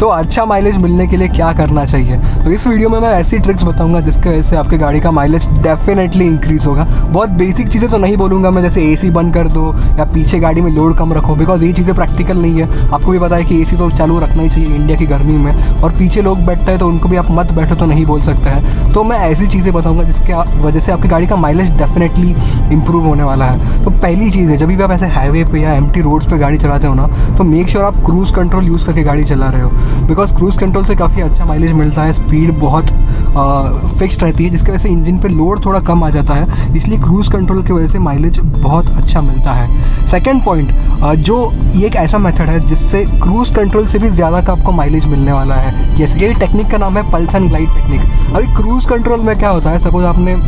तो अच्छा माइलेज मिलने के लिए क्या करना चाहिए, तो इस वीडियो में मैं ऐसी ट्रिक्स बताऊंगा जिसके वजह से आपके गाड़ी का माइलेज डेफिनेटली इंक्रीज़ होगा। बहुत बेसिक चीज़ें तो नहीं बोलूँगा मैं, जैसे एसी बंद कर दो या पीछे गाड़ी में लोड कम रखो, बिकॉज ये चीज़ें प्रैक्टिकल नहीं है। आपको भी पता है कि एसी तो चालू रखना ही चाहिए इंडिया की गर्मी में, और पीछे लोग बैठते हैं तो उनको भी आप मत बैठो तो नहीं बोल सकते हैं। तो मैं ऐसी चीज़ें बताऊँगा जिसके वजह से आपकी गाड़ी का माइलेज डेफिनेटली इंप्रूव होने वाला है। तो पहली चीज़ है, जब भी आप ऐसे हाईवे पे या एम्प्टी रोड्स पे गाड़ी चलाते हो ना, तो मेक श्योर आप क्रूज़ कंट्रोल यूज़ करके गाड़ी चला रहे हो, बिकॉज क्रूज़ कंट्रोल से काफ़ी अच्छा माइलेज मिलता है। स्पीड बहुत फिक्स्ड रहती है, जिसकी वजह से इंजन पे लोड थोड़ा कम आ जाता है, इसलिए क्रूज़ कंट्रोल की वजह से माइलेज बहुत अच्छा मिलता है। सेकेंड पॉइंट, जो ये एक ऐसा मेथड है जिससे क्रूज़ कंट्रोल से भी ज़्यादा का आपको माइलेज मिलने वाला है। ये टेक्निक का नाम है पल्स एंड ग्लाइड टेक्निक। अभी क्रूज़ कंट्रोल में क्या होता है, सपोज आपने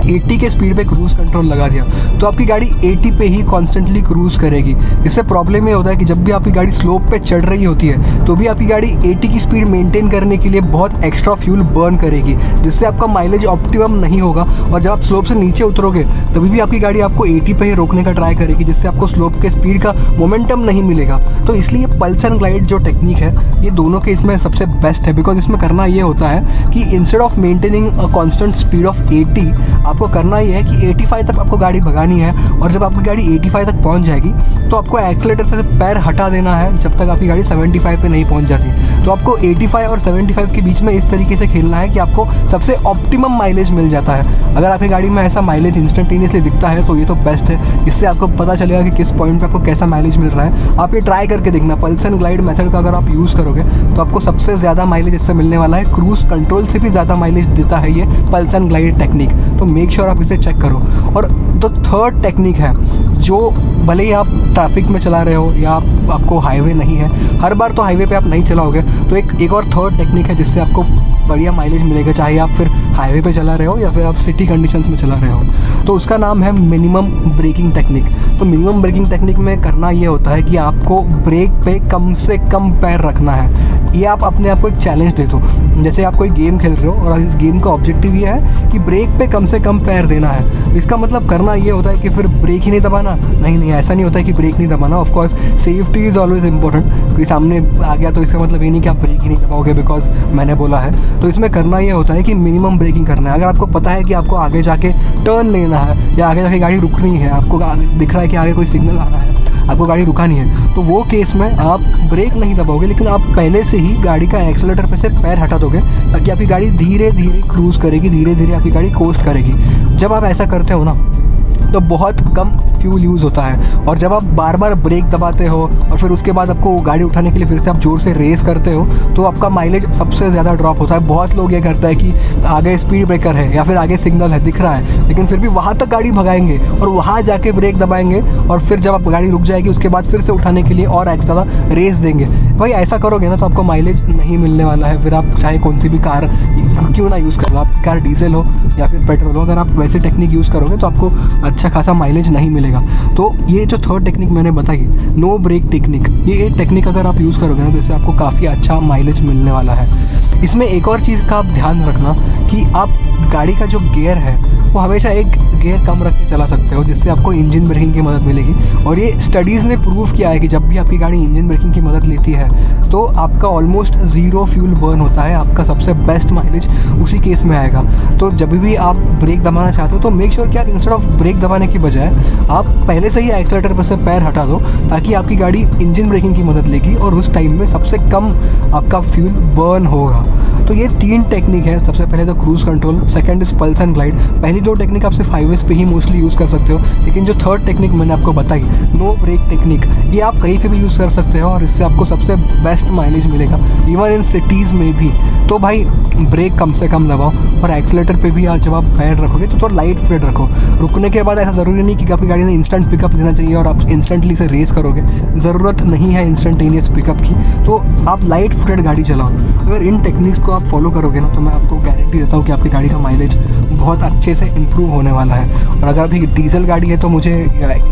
80 के स्पीड पे क्रूज़ कंट्रोल लगा दिया तो आपकी गाड़ी 80 पे ही कॉन्स्टेंटली क्रूज़ करेगी। इससे प्रॉब्लम ये होता है कि जब भी आपकी गाड़ी स्लोप पे चढ़ रही होती है तो भी आपकी गाड़ी 80 की स्पीड मेंटेन करने के लिए बहुत एक्स्ट्रा फ्यूल बर्न करेगी, जिससे आपका माइलेज ऑप्टिमम नहीं होगा। और जब आप स्लोप से नीचे उतरोगे तभी भी आपकी गाड़ी आपको 80 पे ही रोकने का ट्राई करेगी, जिससे आपको स्लोप के स्पीड का मोमेंटम नहीं मिलेगा। तो इसलिए पल्स एंड ग्लाइड जो टेक्निक है, ये दोनों के इसमें सबसे बेस्ट है, बिकॉज इसमें करना ये होता है कि instead of maintaining a constant speed of 80, आपको करना ये है कि 85 तक आपको गाड़ी भगानी है, और जब आपकी गाड़ी 85 तक पहुंच जाएगी तो आपको एक्सीलेटर से पैर हटा देना है जब तक आपकी गाड़ी 75 पे नहीं पहुंच जाती। तो आपको 85 और 75 के बीच में इस तरीके से खेलना है कि आपको सबसे ऑप्टिमम माइलेज मिल जाता है। अगर आपकी गाड़ी में ऐसा माइलेज इंस्टेंटेनियसली दिखता है तो ये तो बेस्ट है, इससे आपको पता चलेगा कि किस पॉइंट पे आपको कैसा माइलेज मिल रहा है। आप ये ट्राई करके देखना, पल्स एंड ग्लाइड मेथड का अगर आप यूज़ करोगे तो आपको सबसे ज़्यादा माइलेज इससे मिलने वाला है। क्रूज़ कंट्रोल से भी ज़्यादा माइलेज देता है ये पल्स एंड ग्लाइड टेक्निक, तो मेक श्योर आप इसे चेक करो। और तो थर्ड टेक्निक है, जो भले ही आप ट्रैफिक में चला रहे हो या आपको हाईवे नहीं है, हर बार तो हाईवे पे आप नहीं चलाओगे, तो एक और थर्ड टेक्निक है जिससे आपको बढ़िया माइलेज मिलेगा, चाहे आप फिर हाईवे पे चला रहे हो या फिर आप सिटी कंडीशंस में चला रहे हो। तो उसका नाम है मिनिमम ब्रेकिंग टेक्निक। तो मिनिमम ब्रेकिंग टेक्निक में करना ये होता है कि आपको ब्रेक पे कम से कम पैर रखना है। ये आप अपने आप को एक चैलेंज दे दो, जैसे आप कोई गेम खेल रहे हो और इस गेम का ऑब्जेक्टिव ये है कि ब्रेक पे कम से कम पैर देना है। इसका मतलब करना ये होता है कि फिर ब्रेक ही नहीं दबाना, नहीं, ऐसा नहीं होता है कि ब्रेक नहीं दबाना। Of course safety is always important, कोई सामने आ गया तो इसका मतलब ये नहीं कि आप ब्रेक ही नहीं दबाओगे बिकॉज मैंने बोला है। तो इसमें करना ये होता है कि मिनिमम ब्रेकिंग करना है। अगर आपको पता है कि आपको आगे जाके टर्न लेना है या आगे जाके गाड़ी रुकनी है, आपको दिख रहा है कि आगे कोई सिग्नल आना है, आपको गाड़ी रुकानी है, तो वो केस में आप ब्रेक नहीं दबाओगे, लेकिन आप पहले से ही गाड़ी का एक्सेलेटर पे से पैर हटा दोगे ताकि आपकी गाड़ी धीरे धीरे क्रूज़ करेगी, धीरे धीरे आपकी गाड़ी कोस्ट करेगी। जब आप ऐसा करते हो ना तो बहुत कम फ्यूल यूज़ होता है, और जब आप बार बार ब्रेक दबाते हो और फिर उसके बाद आपको गाड़ी उठाने के लिए फिर से आप जोर से रेस करते हो तो आपका माइलेज सबसे ज़्यादा ड्रॉप होता है। बहुत लोग ये करता है कि आगे स्पीड ब्रेकर है या फिर आगे सिग्नल है दिख रहा है, लेकिन फिर भी वहाँ तक गाड़ी भगाएंगे और वहाँ जाके ब्रेक दबाएंगे, और फिर जब आप गाड़ी रुक जाएगी उसके बाद फिर से उठाने के लिए और एक ज़्यादा रेस देंगे। भाई ऐसा करोगे ना तो आपको माइलेज नहीं मिलने वाला है। फिर आप चाहे कौन सी भी कार क्यों ना यूज़ करो, आपकी कार डीजल हो या फिर पेट्रोल हो, अगर आप वैसे टेक्निक यूज़ करोगे तो आपको अच्छा खासा माइलेज नहीं मिलेगा। तो ये जो थर्ड टेक्निक मैंने बताई, नो ब्रेक टेक्निक, ये टेक्निक अगर आप यूज़ करोगे ना तो इससे आपको काफ़ी अच्छा माइलेज मिलने वाला है। इसमें एक और चीज़ का आप ध्यान रखना कि आप गाड़ी का जो गियर है वो हमेशा एक गियर कम रख के चला सकते हो, जिससे आपको इंजन ब्रेकिंग की मदद मिलेगी। और ये स्टडीज़ ने प्रूव किया है कि जब भी आपकी गाड़ी इंजन ब्रेकिंग की मदद लेती है तो आपका ऑलमोस्ट ज़ीरो फ्यूल बर्न होता है, आपका सबसे बेस्ट माइलेज उसी केस में आएगा। तो जब भी आप ब्रेक दबाना चाहते हो तो मेक श्योर कि आप इंस्टेड ऑफ ब्रेक दबाने की बजाय आप पहले से ही एक्सेलेटर पर से पैर हटा दो, ताकि आपकी गाड़ी इंजन ब्रेकिंग की मदद लेगी और उस टाइम में सबसे कम आपका फ्यूल बर्न होगा। तो ये 3 टेक्निक है। सबसे पहले तो cruise control, second is pulse and glide. पहली 2 टेक्निक आप सिर्फ हाईवेज पे ही मोस्टली यूज़ कर सकते हो, लेकिन जो थर्ड टेक्निक मैंने आपको बताई, नो ब्रेक टेक्निक, ये आप कहीं पे भी यूज़ कर सकते हो और इससे आपको सबसे बेस्ट माइलेज मिलेगा, इवन इन सिटीज़ में भी। तो भाई ब्रेक कम से कम दबाओ और एक्सेलेटर पे भी आज जब आप पैर रखोगे तो थोड़ा लाइट फुट रखो। रुकने के बाद ऐसा ज़रूरी नहीं कि आपकी गाड़ी ने इंस्टेंट पिकअप लेना चाहिए और आप इंस्टेंटली से रेस करोगे, ज़रूरत नहीं है इंस्टेंटेनियस पिकअप की। तो आप लाइट फुटेड गाड़ी चलाओ। अगर इन टेक्निक्स को आप फॉलो करोगे ना तो मैं आपको गारंटी देता हूँ कि आपकी गाड़ी का माइलेज बहुत अच्छे से इंप्रूव होने वाला है। और अगर अभी डीजल गाड़ी है तो मुझे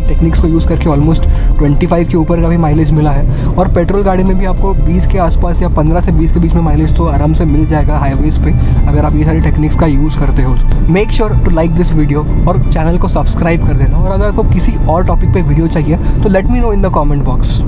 टेक्निक्स को यूज़ करके ऑलमोस्ट 25 के ऊपर का भी माइलेज मिला है, और पेट्रोल गाड़ी में भी आपको 20 के आसपास या 15 से 20 के बीच में माइलेज तो आराम से मिल जाएगा हाईवेज़ पे, अगर आप ये सारी टेक्निक्स का यूज़ करते हो। तो make sure to like this video और चैनल को सब्सक्राइब कर देना। और अगर आपको किसी और टॉपिक पे वीडियो चाहिए तो let me know in the comment box.